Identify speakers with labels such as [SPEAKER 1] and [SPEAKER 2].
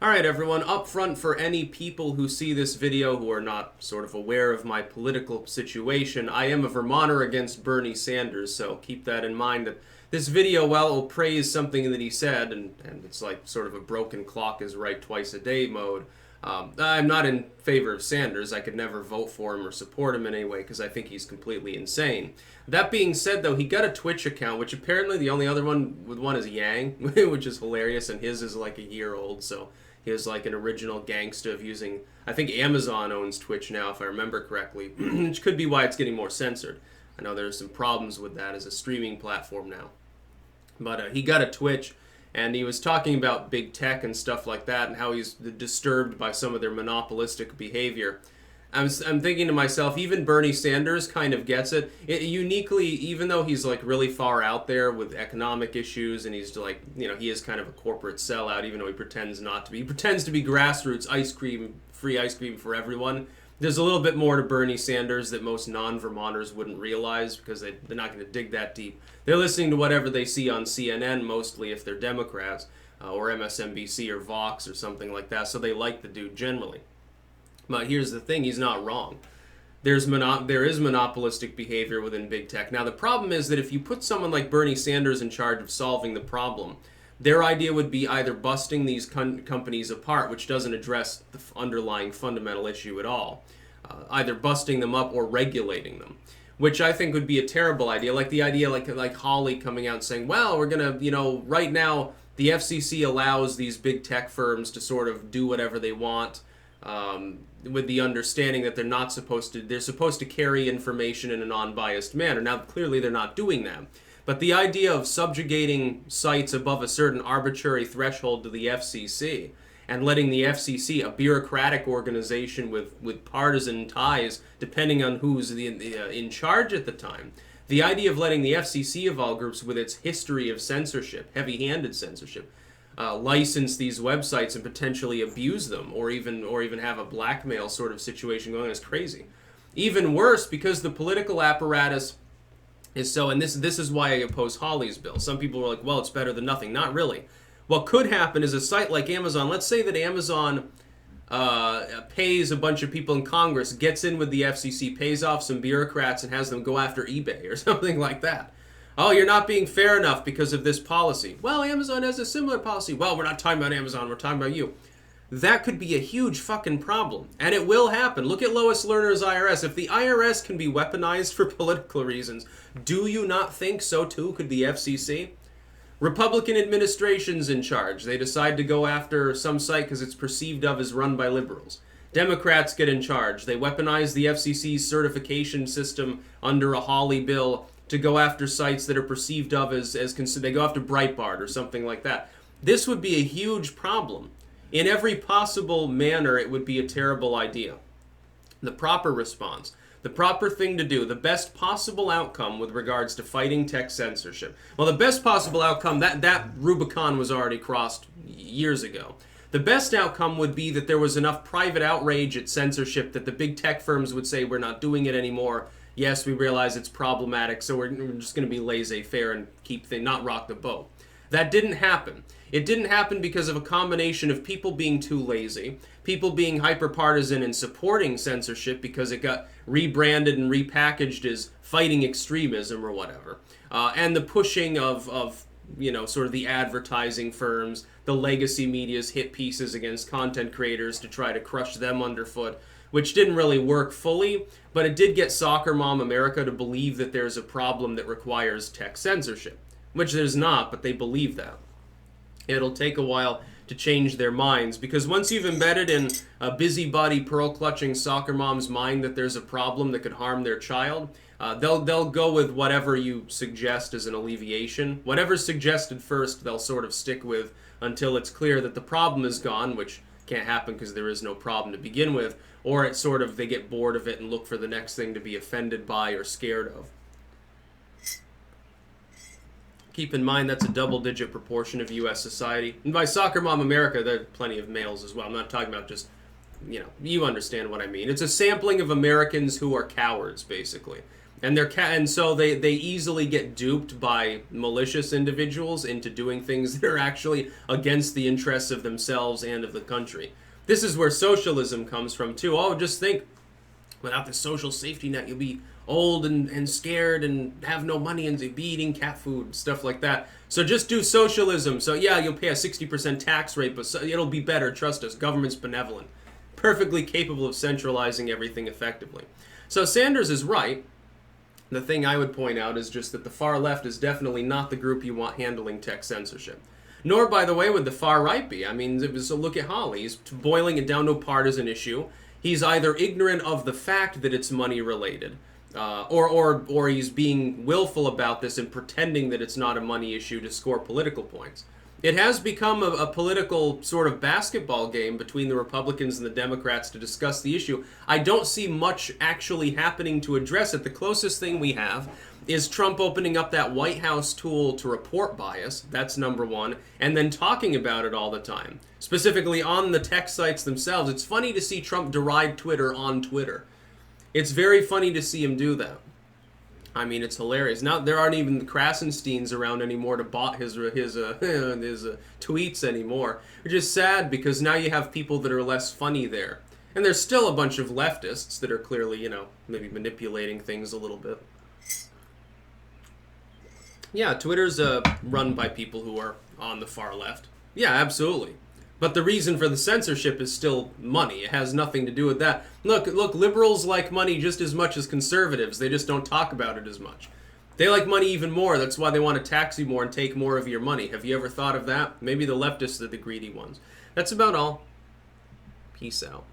[SPEAKER 1] Alright everyone, up front for any people who see this video who are not sort of aware of my political situation, I am a Vermonter against Bernie Sanders, so keep that in mind that this video, while it will praise something that he said, and it's like sort of a broken clock is right twice a day mode, I'm not in favor of Sanders. I could never vote for him or support him in any way because I think he's completely insane. That being said, though, he got a Twitch account, which apparently the only other one with one is Yang, which is hilarious, and his is like a year old, so he was like an original gangsta of using, I think Amazon owns Twitch now, if I remember correctly, which could be why it's getting more censored. I know there's some problems with that as a streaming platform now. But he got a Twitch, and he was talking about big tech and stuff like that, and how he's disturbed by some of their monopolistic behavior. I'm thinking to myself, even Bernie Sanders kind of gets it. Uniquely, even though he's like really far out there with economic issues, and he's like, you know, he is kind of a corporate sellout, even though he pretends not to be. He pretends to be grassroots free ice cream for everyone. There's a little bit more to Bernie Sanders that most non-Vermonters wouldn't realize because they're not going to dig that deep. They're listening to whatever they see on CNN, mostly if they're Democrats, or MSNBC or Vox or something like that, so they like the dude generally. But here's the thing, he's not wrong. There is monopolistic behavior within big tech. Now the problem is that if you put someone like Bernie Sanders in charge of solving the problem, their idea would be either busting these companies apart, which doesn't address the underlying fundamental issue at all, either busting them up or regulating them, which I think would be a terrible idea. Like the idea like Hawley coming out and saying, well, we're going to, you know, right now the FCC allows these big tech firms to sort of do whatever they want, with the understanding that they're supposed to carry information in a non-biased manner. Now, clearly they're not doing that. But the idea of subjugating sites above a certain arbitrary threshold to the FCC and letting the FCC, a bureaucratic organization with partisan ties, depending on who's in charge at the time, the idea of letting the FCC of all groups, with its history of censorship, heavy-handed censorship, license these websites and potentially abuse them, or even have a blackmail sort of situation going on is crazy. Even worse, because the political apparatus is so, and this is why I oppose Hawley's bill. Some people were like, well, it's better than nothing. Not really. What could happen is a site like Amazon, let's say that Amazon pays a bunch of people in Congress, gets in with the FCC, pays off some bureaucrats, and has them go after eBay or something like that. Oh, you're not being fair enough because of this policy. Well, Amazon has a similar policy. Well, we're not talking about Amazon, we're talking about you. That could be a huge fucking problem. And it will happen. Look at Lois Lerner's IRS. If the IRS can be weaponized for political reasons, do you not think so too could the FCC? Republican administration's in charge. They decide to go after some site because it's perceived of as run by liberals. Democrats get in charge. They weaponize the FCC's certification system under a Hawley bill to go after sites that are perceived of as they go after Breitbart or something like that. This would be a huge problem. In every possible manner, it would be a terrible idea. The proper response, the proper thing to do, the best possible outcome with regards to fighting tech censorship. Well, the best possible outcome, that Rubicon was already crossed years ago. The best outcome would be that there was enough private outrage at censorship that the big tech firms would say, we're not doing it anymore. Yes, we realize it's problematic, so we're just going to be laissez-faire and not rock the boat. That didn't happen. It didn't happen because of a combination of people being too lazy, people being hyper-partisan and supporting censorship because it got rebranded and repackaged as fighting extremism or whatever, and the pushing of sort of the advertising firms, the legacy media's hit pieces against content creators to try to crush them underfoot, which didn't really work fully, but it did get Soccer Mom America to believe that there's a problem that requires tech censorship, which there's not, but they believe that. It'll take a while to change their minds, because once you've embedded in a busybody, pearl-clutching soccer mom's mind that there's a problem that could harm their child, they'll go with whatever you suggest as an alleviation. Whatever's suggested first, they'll sort of stick with until it's clear that the problem is gone, which can't happen because there is no problem to begin with, or it's sort of they get bored of it and look for the next thing to be offended by or scared of. Keep in mind that's a double-digit proportion of U.S. society. And by Soccer Mom America, there are plenty of males as well. I'm not talking about just, you understand what I mean. It's a sampling of Americans who are cowards, basically. And so they easily get duped by malicious individuals into doing things that are actually against the interests of themselves and of the country. This is where socialism comes from too. Oh, just think, without the social safety net, you'll be old and scared and have no money and be eating cat food and stuff like that. So just do socialism. So yeah, you'll pay a 60% tax rate, but it'll be better. Trust us. Government's benevolent. Perfectly capable of centralizing everything effectively. So Sanders is right. The thing I would point out is just that the far left is definitely not the group you want handling tech censorship. Nor, by the way, would the far right be. I mean, so look at Hawley. He's boiling it down to a partisan issue. He's either ignorant of the fact that it's money related, or he's being willful about this and pretending that it's not a money issue to score political points. It has become a political sort of basketball game between the Republicans and the Democrats to discuss the issue. I don't see much actually happening to address it. The closest thing we have is Trump opening up that White House tool to report bias. That's number one. And then talking about it all the time, specifically on the tech sites themselves. It's funny to see Trump deride Twitter on Twitter. It's very funny to see him do that. I mean, it's hilarious. Now there aren't even the Krasensteins around anymore to bot his tweets anymore, which is sad because now you have people that are less funny there. And there's still a bunch of leftists that are clearly, maybe manipulating things a little bit. Yeah, Twitter's run by people who are on the far left. Yeah, absolutely. But the reason for the censorship is still money. It has nothing to do with that. Look, liberals like money just as much as conservatives. They just don't talk about it as much. They like money even more. That's why they want to tax you more and take more of your money. Have you ever thought of that? Maybe the leftists are the greedy ones. That's about all. Peace out.